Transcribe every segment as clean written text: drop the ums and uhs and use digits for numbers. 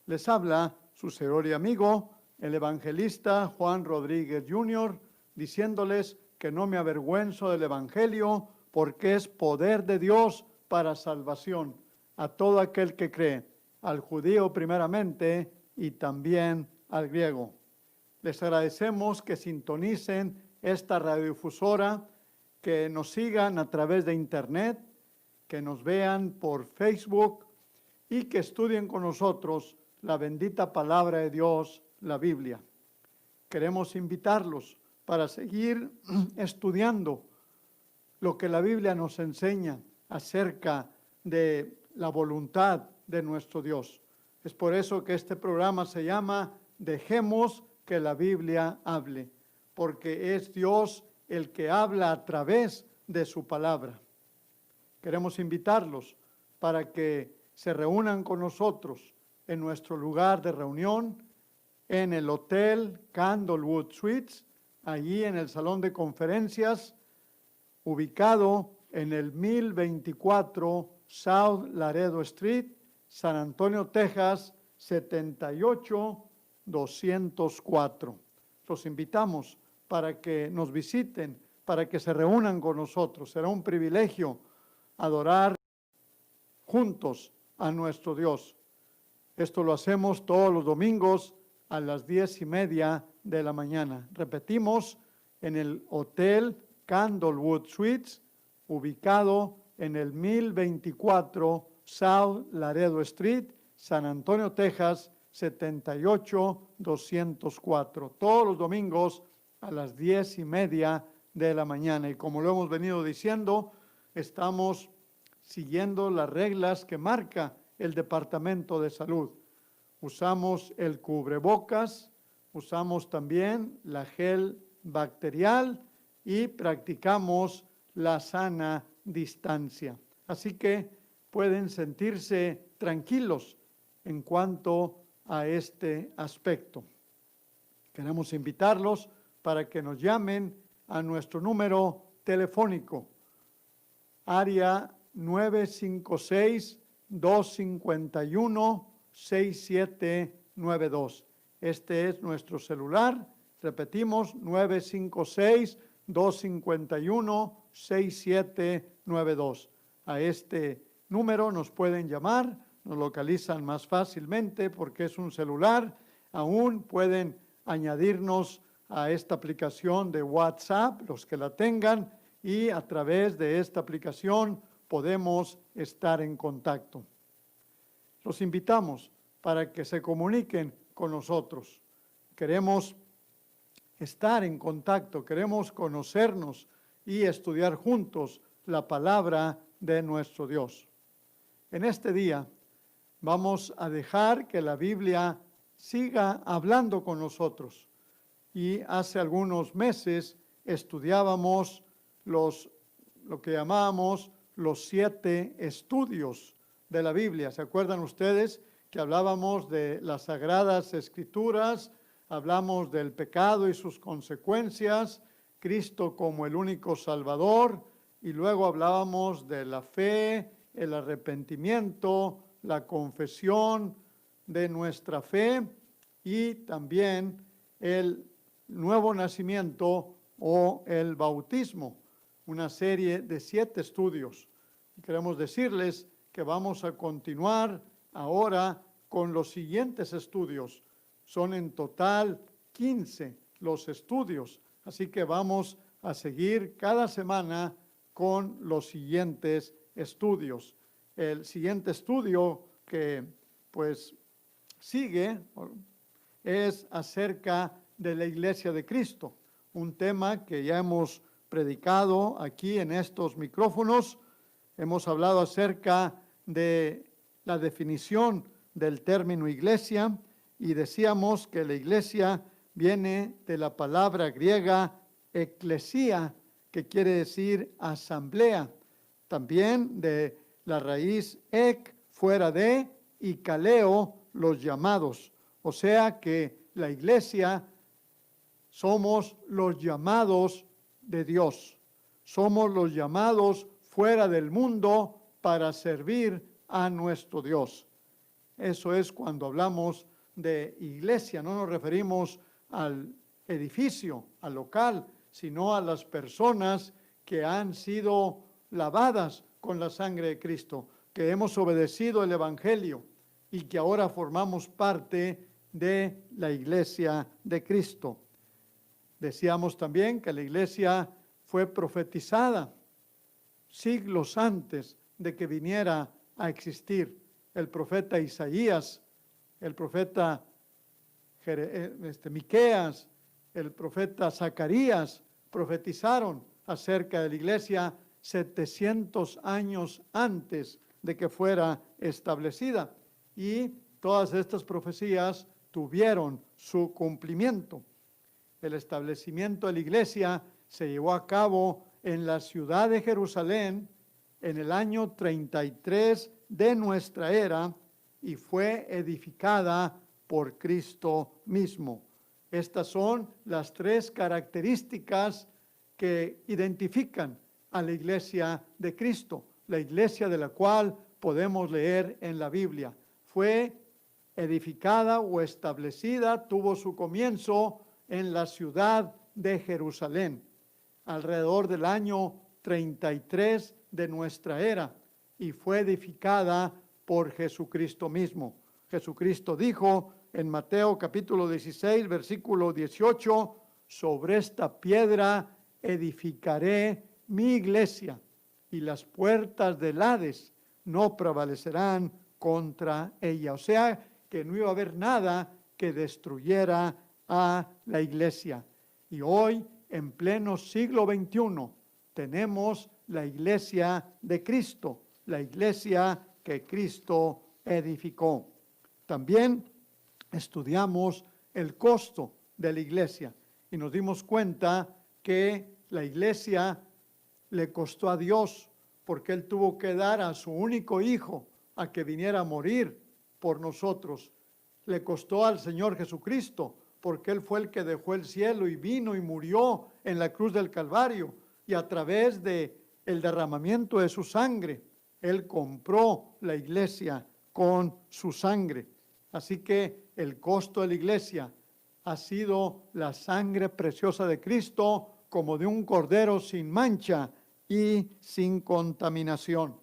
Les habla su servidor y amigo, el evangelista Juan Rodríguez Jr., diciéndoles que no me avergüenzo del evangelio porque es poder de Dios para salvación a todo aquel que cree, al judío primeramente y también al griego. Les agradecemos que sintonicen esta radiodifusora, que nos sigan a través de internet, que nos vean por Facebook y que estudien con nosotros la bendita palabra de Dios, la Biblia. Queremos invitarlos para seguir estudiando lo que la Biblia nos enseña acerca de la voluntad de nuestro Dios. Es por eso que este programa se llama Dejemos que la Biblia hable, porque es Dios el que habla a través de su palabra. Queremos invitarlos para que se reúnan con nosotros en nuestro lugar de reunión, en el Hotel Candlewood Suites, allí en el Salón de Conferencias, ubicado en el 1024 South Laredo Street, San Antonio, Texas, 78204. Los invitamos para que nos visiten, para que se reúnan con nosotros. Será un privilegio adorar juntos a nuestro Dios. Esto lo hacemos todos los domingos a las 10:30 de la mañana. Repetimos, en el Hotel Candlewood Suites, ubicado en el 1024 South Laredo Street, San Antonio, Texas, 78204. Todos los domingos a las 10:30 de la mañana. Y como lo hemos venido diciendo, estamos siguiendo las reglas que marca el Departamento de Salud. Usamos el cubrebocas, usamos también la gel bacterial y practicamos la sana distancia. Así que pueden sentirse tranquilos en cuanto a este aspecto. Queremos invitarlos para que nos llamen a nuestro número telefónico, área 956-251-6792. Este es nuestro celular. Repetimos, 956-251-6792. A este número nos pueden llamar, nos localizan más fácilmente porque es un celular. Aún pueden añadirnos a esta aplicación de WhatsApp, los que la tengan, y a través de esta aplicación podemos estar en contacto. Los invitamos para que se comuniquen con nosotros. Queremos estar en contacto, queremos conocernos y estudiar juntos la palabra de nuestro Dios. En este día vamos a dejar que la Biblia siga hablando con nosotros. Y hace algunos meses estudiábamos lo que llamábamos los 7 estudios de la Biblia. ¿Se acuerdan ustedes que hablábamos de las Sagradas Escrituras? Hablamos del pecado y sus consecuencias, Cristo como el único Salvador, y luego hablábamos de la fe, el arrepentimiento, la confesión de nuestra fe y también el nuevo nacimiento o el bautismo, una serie de 7 estudios. Queremos decirles que vamos a continuar ahora con los siguientes estudios. Son en total 15 los estudios, así que vamos a seguir cada semana con los siguientes estudios. El siguiente estudio que pues sigue es acerca de la Iglesia de Cristo, un tema que ya hemos predicado aquí en estos micrófonos. Hemos hablado acerca de la definición del término iglesia y decíamos que la iglesia viene de la palabra griega eclesia, que quiere decir asamblea, también de la raíz ek, fuera de, y kaleo, los llamados. O sea que la iglesia somos los llamados de Dios. Somos los llamados fuera del mundo para servir a nuestro Dios. Eso es cuando hablamos de iglesia. No nos referimos al edificio, al local, sino a las personas que han sido lavadas con la sangre de Cristo, que hemos obedecido el Evangelio y que ahora formamos parte de la iglesia de Cristo. Decíamos también que la iglesia fue profetizada siglos antes de que viniera a existir. El profeta Isaías, el profeta Miqueas, el profeta Zacarías profetizaron acerca de la iglesia 700 años antes de que fuera establecida. Y todas estas profecías tuvieron su cumplimiento. El establecimiento de la iglesia se llevó a cabo en la ciudad de Jerusalén en el año 33 de nuestra era y fue edificada por Cristo mismo. Estas son las tres características que identifican a la iglesia de Cristo, la iglesia de la cual podemos leer en la Biblia. Fue edificada o establecida, tuvo su comienzo en la ciudad de Jerusalén, alrededor del año 33 de nuestra era, y fue edificada por Jesucristo mismo. Jesucristo dijo en Mateo capítulo 16, versículo 18, sobre esta piedra edificaré mi iglesia, y las puertas del Hades no prevalecerán contra ella. O sea, que no iba a haber nada que destruyera a la iglesia. Y hoy, en pleno siglo XXI, tenemos la iglesia de Cristo, la iglesia que Cristo edificó. También estudiamos el costo de la iglesia y nos dimos cuenta que la iglesia le costó a Dios porque Él tuvo que dar a su único hijo a que viniera a morir por nosotros. Le costó al Señor Jesucristo porque Él fue el que dejó el cielo y vino y murió en la cruz del Calvario, y a través de el derramamiento de su sangre, Él compró la iglesia con su sangre. Así que el costo de la iglesia ha sido la sangre preciosa de Cristo, como de un cordero sin mancha y sin contaminación.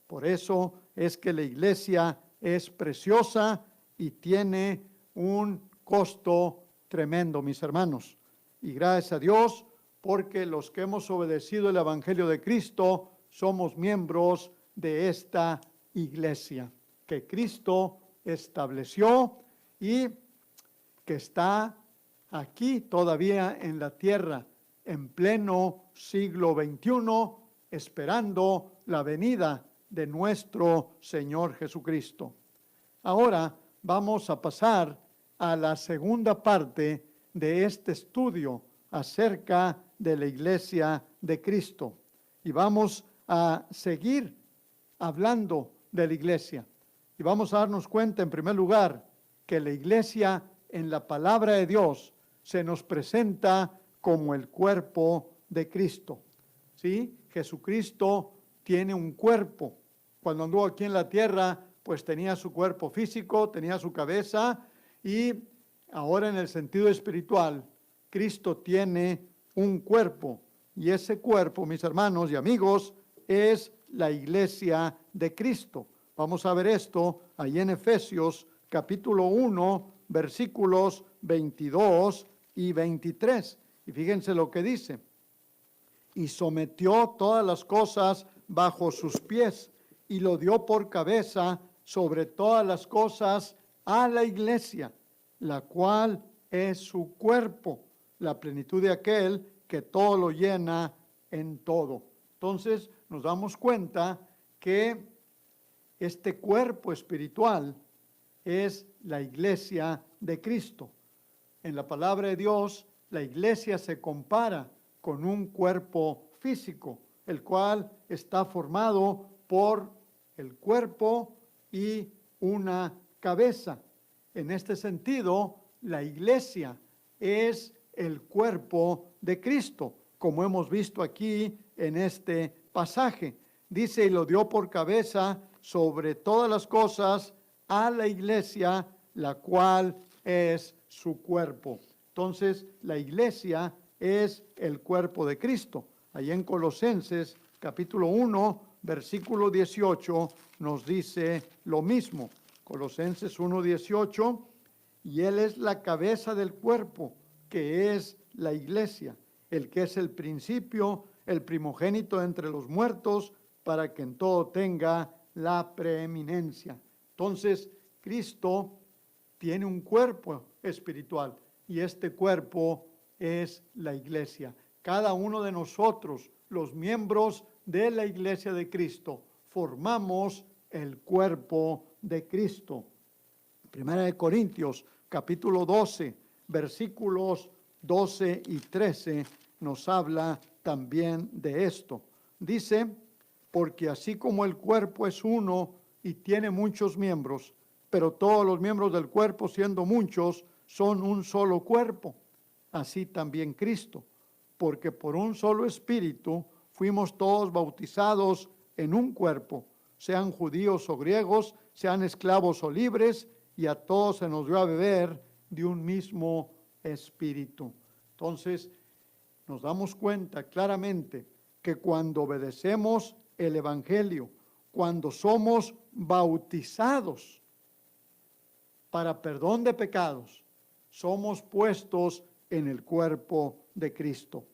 Por eso es que la iglesia es preciosa y tiene un costo tremendo, mis hermanos. Y gracias a Dios, porque los que hemos obedecido el Evangelio de Cristo somos miembros de esta iglesia que Cristo estableció y que está aquí todavía en la tierra, en pleno siglo XXI, esperando la venida de nuestro Señor Jesucristo. Ahora vamos a pasar a la segunda parte de este estudio acerca de la iglesia de Cristo. Y vamos a seguir hablando de la iglesia. Y vamos a darnos cuenta, en primer lugar, que la iglesia en la palabra de Dios se nos presenta como el cuerpo de Cristo. ¿Sí? Jesucristo tiene un cuerpo. Cuando anduvo aquí en la tierra, pues tenía su cuerpo físico, tenía su cabeza, y ahora en el sentido espiritual, Cristo tiene un cuerpo, y ese cuerpo, mis hermanos y amigos, es la iglesia de Cristo. Vamos a ver esto ahí en Efesios capítulo 1, versículos 22 y 23. Y fíjense lo que dice. Y sometió todas las cosas bajo sus pies, y lo dio por cabeza sobre todas las cosas a la iglesia, la cual es su cuerpo, la plenitud de aquel que todo lo llena en todo. Entonces nos damos cuenta que este cuerpo espiritual es la iglesia de Cristo. En la palabra de Dios, la iglesia se compara con un cuerpo físico, el cual está formado por el cuerpo y una cabeza. En este sentido, la iglesia es el cuerpo de Cristo, como hemos visto aquí en este pasaje. Dice, y lo dio por cabeza sobre todas las cosas a la iglesia, la cual es su cuerpo. Entonces, la iglesia es el cuerpo de Cristo. Allí en Colosenses, capítulo 1, versículo 18, nos dice lo mismo. Colosenses 1, 18, y Él es la cabeza del cuerpo, que es la iglesia, el que es el principio, el primogénito entre los muertos, para que en todo tenga la preeminencia. Entonces, Cristo tiene un cuerpo espiritual y este cuerpo es la iglesia. Cada uno de nosotros, los miembros de la iglesia de Cristo, formamos el cuerpo de Cristo. Primera de Corintios, capítulo 12, versículos 12 y 13, nos habla también de esto. Dice, porque así como el cuerpo es uno y tiene muchos miembros, pero todos los miembros del cuerpo, siendo muchos, son un solo cuerpo, así también Cristo, porque por un solo espíritu fuimos todos bautizados en un cuerpo, sean judíos o griegos, sean esclavos o libres, y a todos se nos dio a beber de un mismo espíritu. Entonces, nos damos cuenta claramente que cuando obedecemos el evangelio, cuando somos bautizados para perdón de pecados, somos puestos en el cuerpo de Cristo.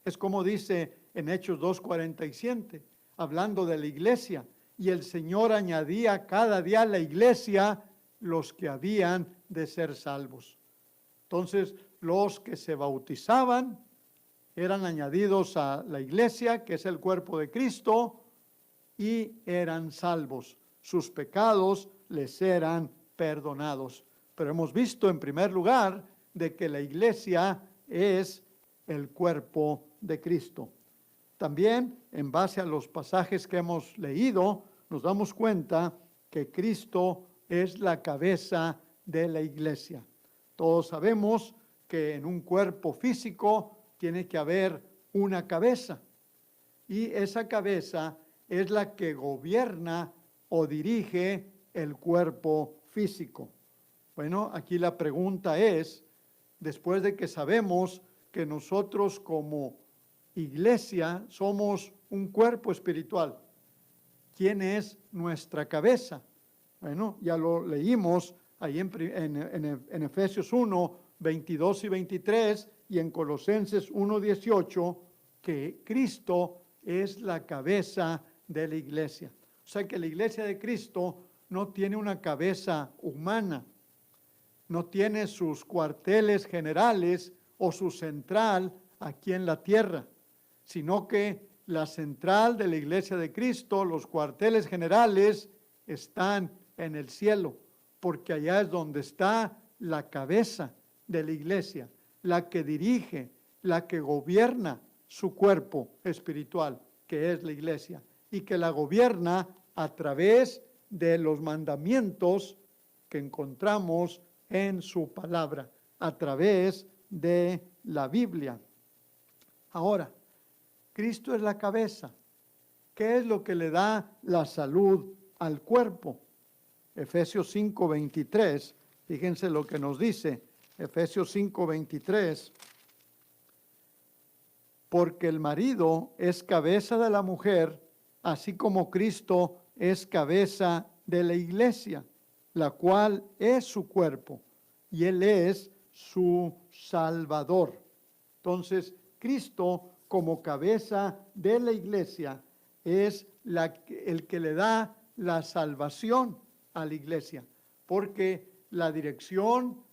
Es como dice en Hechos 2:47, hablando de la iglesia, y el Señor añadía cada día a la iglesia los que habían de ser salvos. Entonces, los que se bautizaban eran añadidos a la iglesia, que es el cuerpo de Cristo, y eran salvos. Sus pecados les eran perdonados. Pero hemos visto en primer lugar de que la iglesia es el cuerpo de Cristo. También, en base a los pasajes que hemos leído, nos damos cuenta que Cristo es la cabeza de la iglesia. Todos sabemos que en un cuerpo físico tiene que haber una cabeza, y esa cabeza es la que gobierna o dirige el cuerpo físico. Bueno, aquí la pregunta es, después de que sabemos que nosotros como iglesia somos un cuerpo espiritual, ¿quién es nuestra cabeza? Bueno, ya lo leímos ahí en Efesios 1, 22 y 23 y en Colosenses 1, 18, que Cristo es la cabeza de la iglesia. O sea que la iglesia de Cristo no tiene una cabeza humana, no tiene sus cuarteles generales o su central aquí en la tierra, sino que la central de la iglesia de Cristo, los cuarteles generales, están en el cielo, porque allá es donde está la cabeza de la iglesia, la que dirige, la que gobierna su cuerpo espiritual, que es la iglesia, y que la gobierna a través de los mandamientos que encontramos en su palabra, a través de la Biblia. Ahora, Cristo es la cabeza. ¿Qué es lo que le da la salud al cuerpo? Efesios 5:23, fíjense lo que nos dice, Efesios 5:23, porque el marido es cabeza de la mujer, así como Cristo es cabeza de la iglesia, la cual es su cuerpo, y Él es su Salvador. Entonces, Cristo, como cabeza de la iglesia, es el que le da la salvación a la iglesia, porque la dirección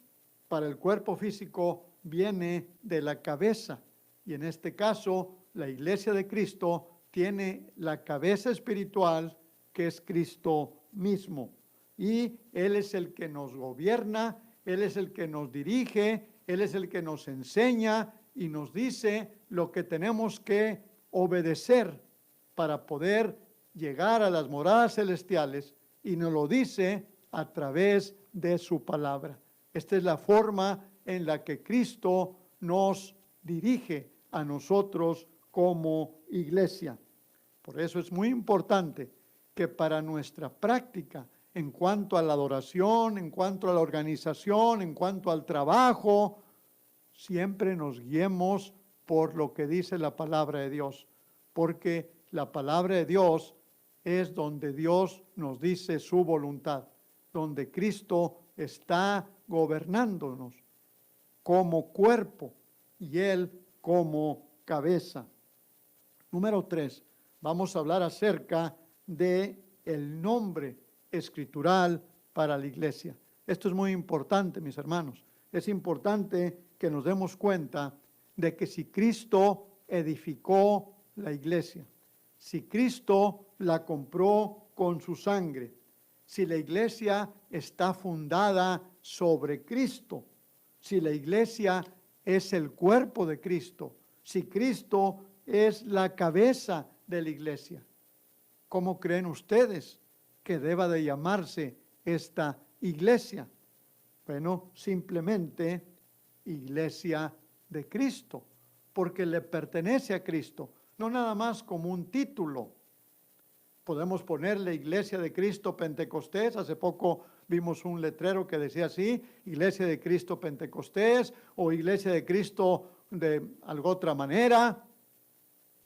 para el cuerpo físico viene de la cabeza, y en este caso, la iglesia de Cristo tiene la cabeza espiritual, que es Cristo mismo, y Él es el que nos gobierna, Él es el que nos dirige, Él es el que nos enseña y nos dice lo que tenemos que obedecer para poder llegar a las moradas celestiales, y nos lo dice a través de su palabra. Esta es la forma en la que Cristo nos dirige a nosotros como iglesia. Por eso es muy importante que para nuestra práctica en cuanto a la adoración, en cuanto a la organización, en cuanto al trabajo, siempre nos guiemos por lo que dice la palabra de Dios, porque la palabra de Dios es donde Dios nos dice su voluntad, donde Cristo está gobernándonos como cuerpo y Él como cabeza. Número 3, vamos a hablar acerca de el nombre escritural para la iglesia. Esto es muy importante, mis hermanos. Es importante que nos demos cuenta de que si Cristo edificó la iglesia, si Cristo la compró con su sangre, si la iglesia está fundada sobre Cristo, si la iglesia es el cuerpo de Cristo, si Cristo es la cabeza de la iglesia, ¿cómo creen ustedes que deba de llamarse esta iglesia? Bueno, simplemente iglesia de Cristo, porque le pertenece a Cristo, no nada más como un título. Podemos ponerle Iglesia de Cristo Pentecostés. Hace poco vimos un letrero que decía así, Iglesia de Cristo Pentecostés o Iglesia de Cristo de alguna otra manera.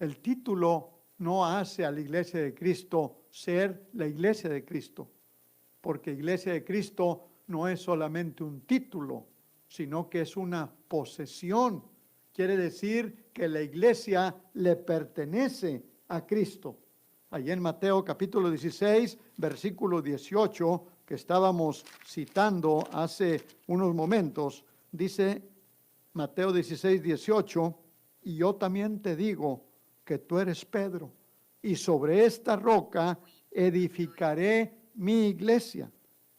El título no hace a la Iglesia de Cristo ser la Iglesia de Cristo, porque Iglesia de Cristo no es solamente un título, sino que es una posesión. Quiere decir que la iglesia le pertenece a Cristo. Allí en Mateo capítulo 16, versículo 18, que estábamos citando hace unos momentos, dice Mateo 16, 18, y yo también te digo que tú eres Pedro, y sobre esta roca edificaré mi iglesia,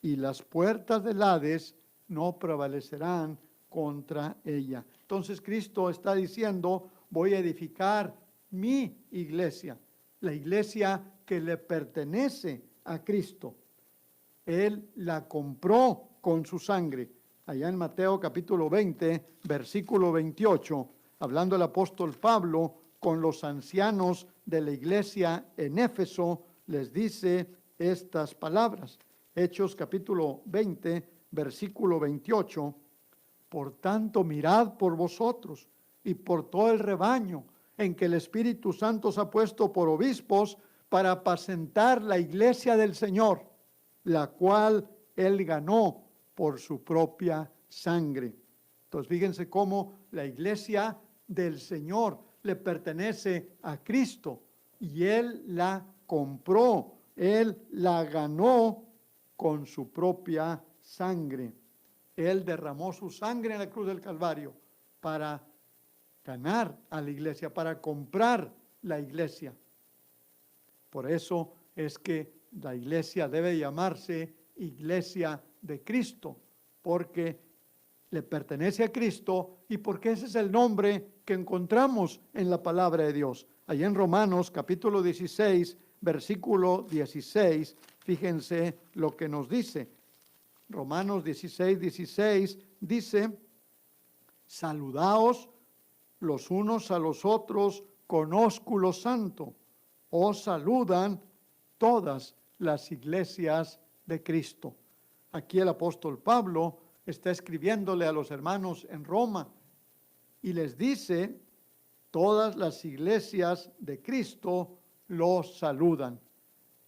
y las puertas del Hades no prevalecerán contra ella. Entonces Cristo está diciendo, voy a edificar mi iglesia, la iglesia que le pertenece a Cristo. Él la compró con su sangre. Allá en Mateo capítulo 20, versículo 28, hablando el apóstol Pablo con los ancianos de la iglesia en Éfeso, les dice estas palabras. Hechos capítulo 20, versículo 28, por tanto mirad por vosotros y por todo el rebaño en que el Espíritu Santo os ha puesto por obispos para apacentar la iglesia del Señor, la cual Él ganó por su propia sangre. Entonces fíjense cómo la iglesia del Señor le pertenece a Cristo y Él la compró, Él la ganó con su propia sangre. Él derramó su sangre en la cruz del Calvario para ganar a la iglesia, para comprar la iglesia. Por eso es que la iglesia debe llamarse Iglesia de Cristo, porque le pertenece a Cristo y porque ese es el nombre que encontramos en la palabra de Dios. Allá en Romanos capítulo 16, versículo 16, fíjense lo que nos dice. Romanos 16, 16 dice, saludaos los unos a los otros con ósculo santo. Os saludan todas las iglesias de Cristo. Aquí el apóstol Pablo está escribiéndole a los hermanos en Roma y les dice, todas las iglesias de Cristo los saludan.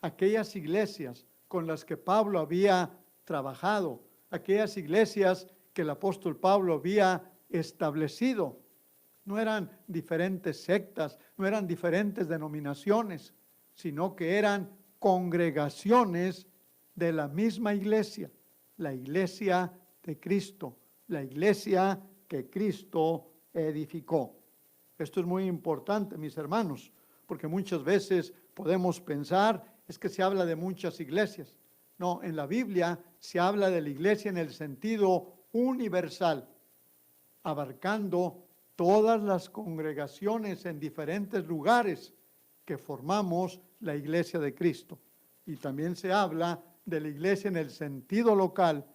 Aquellas iglesias con las que Pablo había trabajado, aquellas iglesias que el apóstol Pablo había establecido, no eran diferentes sectas, no eran diferentes denominaciones, sino que eran congregaciones de la misma iglesia, la iglesia de Cristo, la iglesia que Cristo edificó. Esto es muy importante, mis hermanos, porque muchas veces podemos pensar, es que se habla de muchas iglesias. No, en la Biblia se habla de la iglesia en el sentido universal, abarcando todas las congregaciones en diferentes lugares que formamos la iglesia de Cristo. Y también se habla de la iglesia en el sentido local,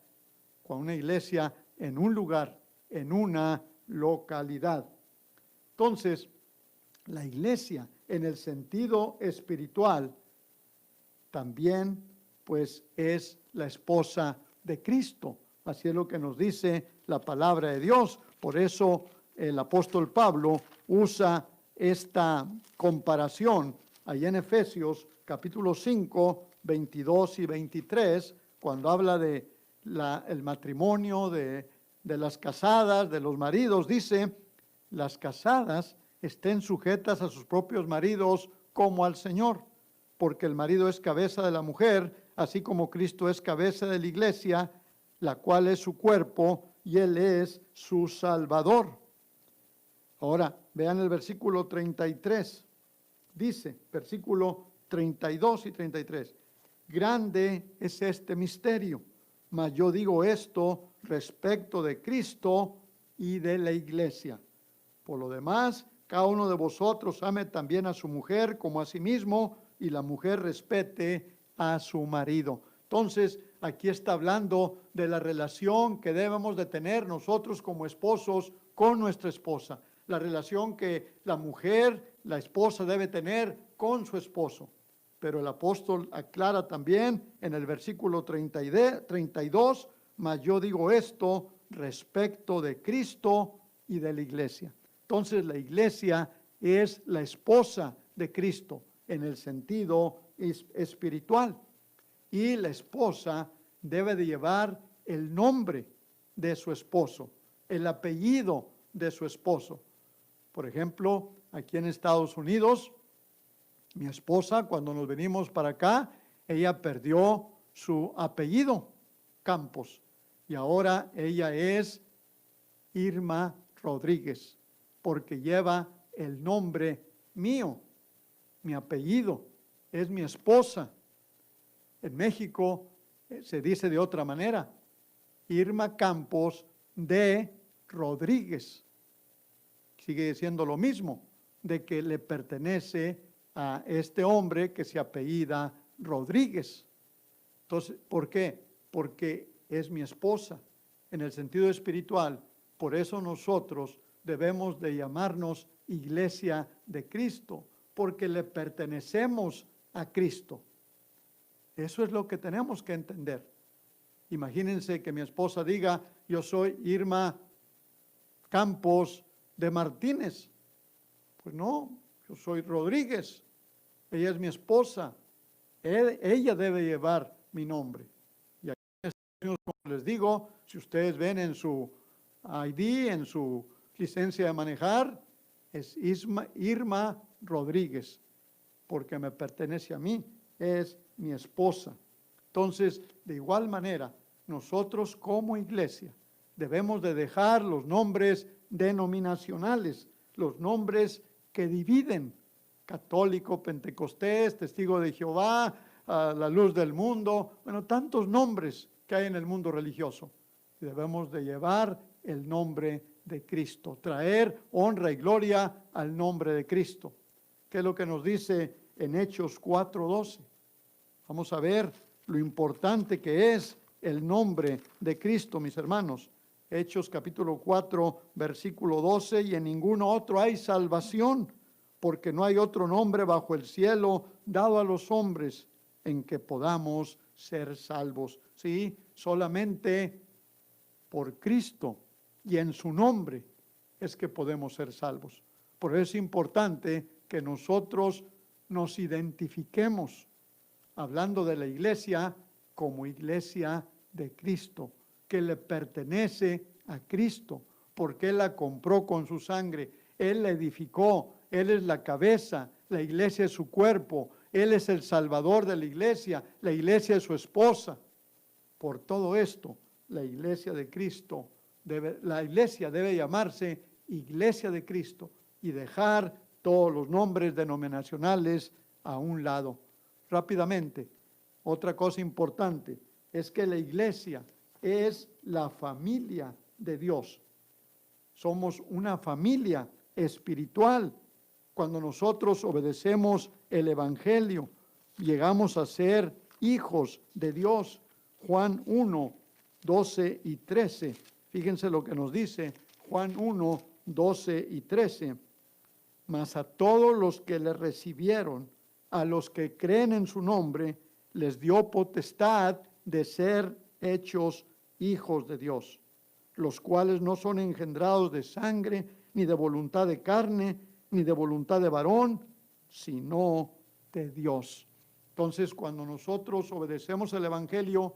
con una iglesia en un lugar, en una localidad. Entonces, la iglesia en el sentido espiritual también pues es la esposa de Cristo. Así es lo que nos dice la palabra de Dios. Por eso el apóstol Pablo usa esta comparación ahí en Efesios capítulo 5, 22 y 23, cuando habla de el matrimonio, de las casadas, de los maridos. Dice, las casadas estén sujetas a sus propios maridos como al Señor, porque el marido es cabeza de la mujer, así como Cristo es cabeza de la iglesia, la cual es su cuerpo, y Él es su Salvador. Ahora, vean el versículo 33. Dice, versículo 32 y 33. Grande es este misterio, mas yo digo esto respecto de Cristo y de la iglesia. Por lo demás, cada uno de vosotros ame también a su mujer como a sí mismo, y la mujer respete a su marido. Entonces, aquí está hablando de la relación que debemos de tener nosotros como esposos con nuestra esposa. La relación que la mujer, la esposa, debe tener con su esposo. Pero el apóstol aclara también en el versículo 32, mas yo digo esto respecto de Cristo y de la iglesia. Entonces la iglesia es la esposa de Cristo en el sentido espiritual. Y la esposa debe de llevar el nombre de su esposo, el apellido de su esposo. Por ejemplo, aquí en Estados Unidos, mi esposa, cuando nos venimos para acá, ella perdió su apellido, Campos, y ahora ella es Irma Rodríguez, porque lleva el nombre mío, mi apellido, es mi esposa. En México se dice de otra manera, Irma Campos de Rodríguez. Sigue siendo lo mismo, de que le pertenece a este hombre que se apellida Rodríguez. Entonces, ¿por qué? Porque es mi esposa en el sentido espiritual. Por eso nosotros debemos de llamarnos Iglesia de Cristo, porque le pertenecemos a Cristo. Eso es lo que tenemos que entender. Imagínense que mi esposa diga, yo soy Irma Campos de Martínez. Pues no, yo soy Rodríguez. Ella es mi esposa. Ella debe llevar mi nombre. Y aquí, como les digo, si ustedes ven en su ID, en su licencia de manejar, es Irma Rodríguez, porque me pertenece a mí, es mi esposa. Entonces, de igual manera, nosotros como iglesia debemos de dejar los nombres denominacionales, los nombres que dividen, católico, pentecostés, testigo de Jehová, la luz del mundo, bueno, tantos nombres que hay en el mundo religioso. Debemos de llevar el nombre de Cristo, traer honra y gloria al nombre de Cristo. ¿Qué es lo que nos dice en Hechos 4:12? Vamos a ver lo importante que es el nombre de Cristo, mis hermanos. Hechos capítulo 4, versículo 12, y en ningún otro hay salvación, porque no hay otro nombre bajo el cielo dado a los hombres en que podamos ser salvos. Sí, solamente por Cristo y en su nombre es que podemos ser salvos. Por eso es importante que nosotros nos identifiquemos, hablando de la iglesia, como iglesia de Cristo, que le pertenece a Cristo, porque Él la compró con su sangre, Él la edificó, Él es la cabeza, la iglesia es su cuerpo, Él es el Salvador de la iglesia es su esposa. Por todo esto, la iglesia de Cristo, la iglesia debe llamarse Iglesia de Cristo y dejar todos los nombres denominacionales a un lado. Rápidamente, otra cosa importante es que la iglesia es la familia de Dios. Somos una familia espiritual. Cuando nosotros obedecemos el Evangelio, llegamos a ser hijos de Dios. Juan 1, 12 y 13. Fíjense lo que nos dice Juan 1, 12 y 13. Mas a todos los que le recibieron, a los que creen en su nombre, les dio potestad de ser hechos hijos de Dios, los cuales no son engendrados de sangre, ni de voluntad de carne, ni de voluntad de varón, sino de Dios. Entonces, cuando nosotros obedecemos el Evangelio,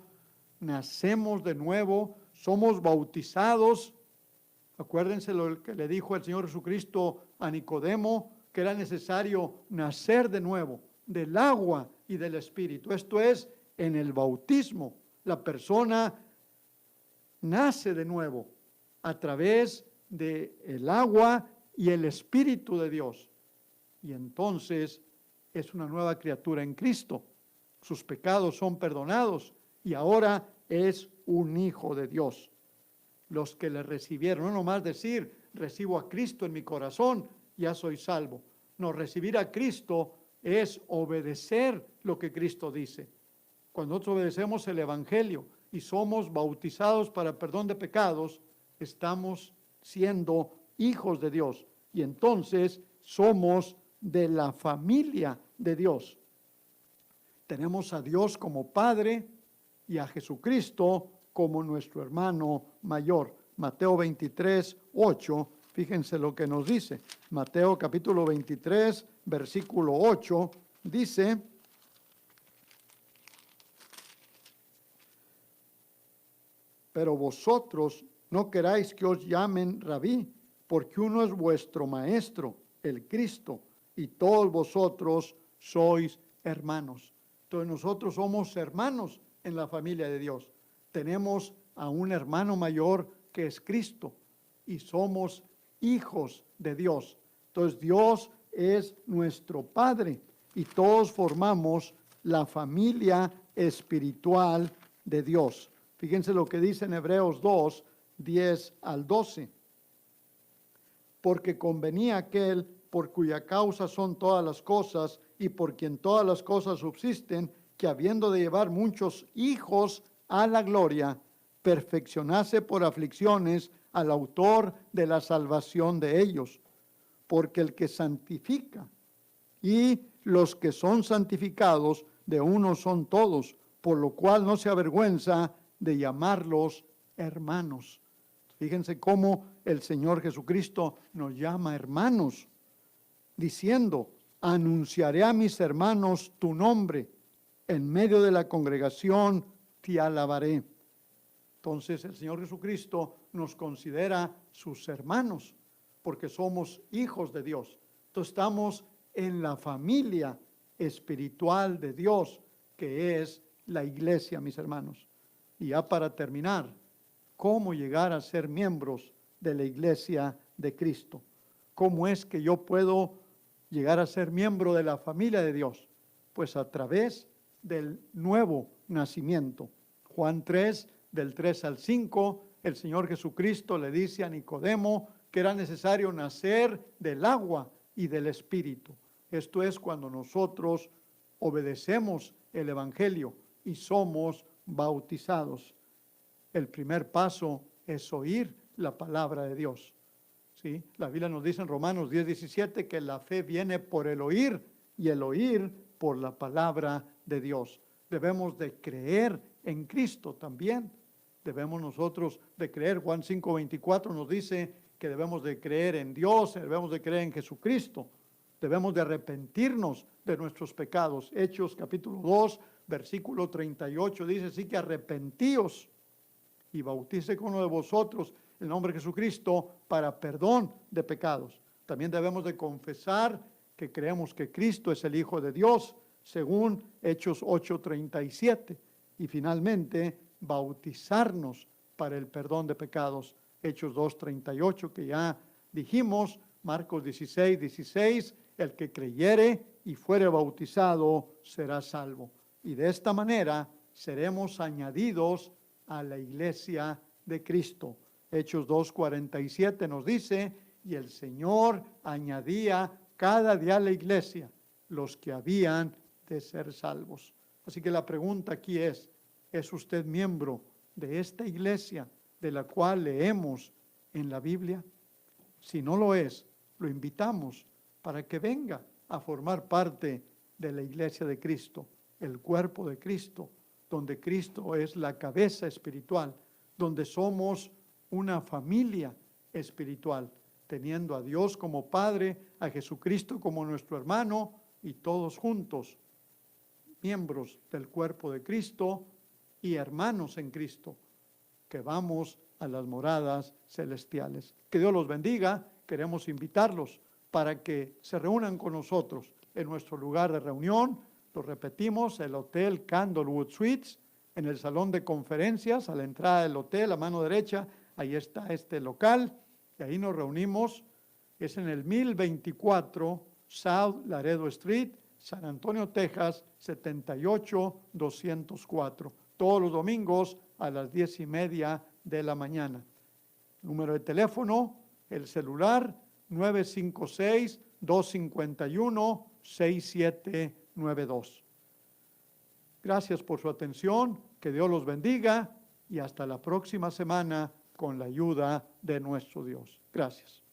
nacemos de nuevo, somos bautizados. Acuérdense lo que le dijo el Señor Jesucristo a Nicodemo, que era necesario nacer de nuevo, del agua y del Espíritu. Esto es, en el bautismo, la persona nace de nuevo a través del agua y el Espíritu de Dios. Y entonces es una nueva criatura en Cristo. Sus pecados son perdonados y ahora es un hijo de Dios. Los que le recibieron, no nomás decir, recibo a Cristo en mi corazón, ya soy salvo. No, recibir a Cristo es obedecer lo que Cristo dice. Cuando nosotros obedecemos el Evangelio y somos bautizados para perdón de pecados, estamos siendo hijos de Dios. Y entonces somos de la familia de Dios. Tenemos a Dios como Padre y a Jesucristo como nuestro hermano mayor. Mateo 23, 8, fíjense lo que nos dice. Mateo capítulo 23, versículo 8, dice: pero vosotros no queráis que os llamen rabí, porque uno es vuestro maestro, el Cristo, y todos vosotros sois hermanos. Entonces nosotros somos hermanos en la familia de Dios. Tenemos a un hermano mayor que es Cristo y somos hijos de Dios. Entonces Dios es nuestro Padre y todos formamos la familia espiritual de Dios. Fíjense lo que dice en Hebreos 2, 10 al 12. Porque convenía aquel por cuya causa son todas las cosas y por quien todas las cosas subsisten, que habiendo de llevar muchos hijos a la gloria, perfeccionase por aflicciones al autor de la salvación de ellos. Porque el que santifica y los que son santificados de uno son todos, por lo cual no se avergüenza de llamarlos hermanos. Fíjense cómo el Señor Jesucristo nos llama hermanos, diciendo: anunciaré a mis hermanos tu nombre, en medio de la congregación te alabaré. Entonces el Señor Jesucristo nos considera sus hermanos, porque somos hijos de Dios. Entonces estamos en la familia espiritual de Dios, que es la iglesia, mis hermanos. Y ya para terminar, ¿cómo llegar a ser miembros de la iglesia de Cristo? ¿Cómo es que yo puedo llegar a ser miembro de la familia de Dios? Pues a través del nuevo nacimiento. Juan 3, del 3 al 5, el Señor Jesucristo le dice a Nicodemo que era necesario nacer del agua y del Espíritu. Esto es cuando nosotros obedecemos el Evangelio y somos bautizados. El primer paso es oír la palabra de Dios. ¿Sí? La Biblia nos dice en Romanos 10, 17 que la fe viene por el oír y el oír por la palabra de Dios. Debemos de creer en Cristo también. Debemos nosotros de creer. Juan 5, 24 nos dice que debemos de creer en Dios, debemos de creer en Jesucristo. Debemos de arrepentirnos de nuestros pecados. Hechos capítulo 2, versículo 38 dice: así que arrepentíos y bautice con uno de vosotros el nombre de Jesucristo para perdón de pecados. También debemos de confesar que creemos que Cristo es el Hijo de Dios, según Hechos 8:37. Y finalmente, bautizarnos para el perdón de pecados. Hechos 2:38, que ya dijimos. Marcos 16:16, el que creyere y fuere bautizado será salvo. Y de esta manera seremos añadidos a la iglesia de Cristo. Hechos 2:47 nos dice: y el Señor añadía cada día a la iglesia los que habían de ser salvos. Así que la pregunta aquí ¿es usted miembro de esta iglesia de la cual leemos en la Biblia? Si no lo es, lo invitamos para que venga a formar parte de la iglesia de Cristo. el cuerpo de Cristo, donde Cristo es la cabeza espiritual, donde somos una familia espiritual, teniendo a Dios como Padre, a Jesucristo como nuestro hermano y todos juntos, miembros del cuerpo de Cristo y hermanos en Cristo, que vamos a las moradas celestiales. Que Dios los bendiga. Queremos invitarlos para que se reúnan con nosotros en nuestro lugar de reunión. Lo repetimos, el Hotel Candlewood Suites, en el salón de conferencias, a la entrada del hotel, a mano derecha, ahí está este local, y ahí nos reunimos. Es en el 1024 South Laredo Street, San Antonio, Texas, 78204. Todos los domingos a las 10:30 de la mañana. Número de teléfono, el celular, 956-251-6792. Gracias por su atención, que Dios los bendiga y hasta la próxima semana con la ayuda de nuestro Dios. Gracias.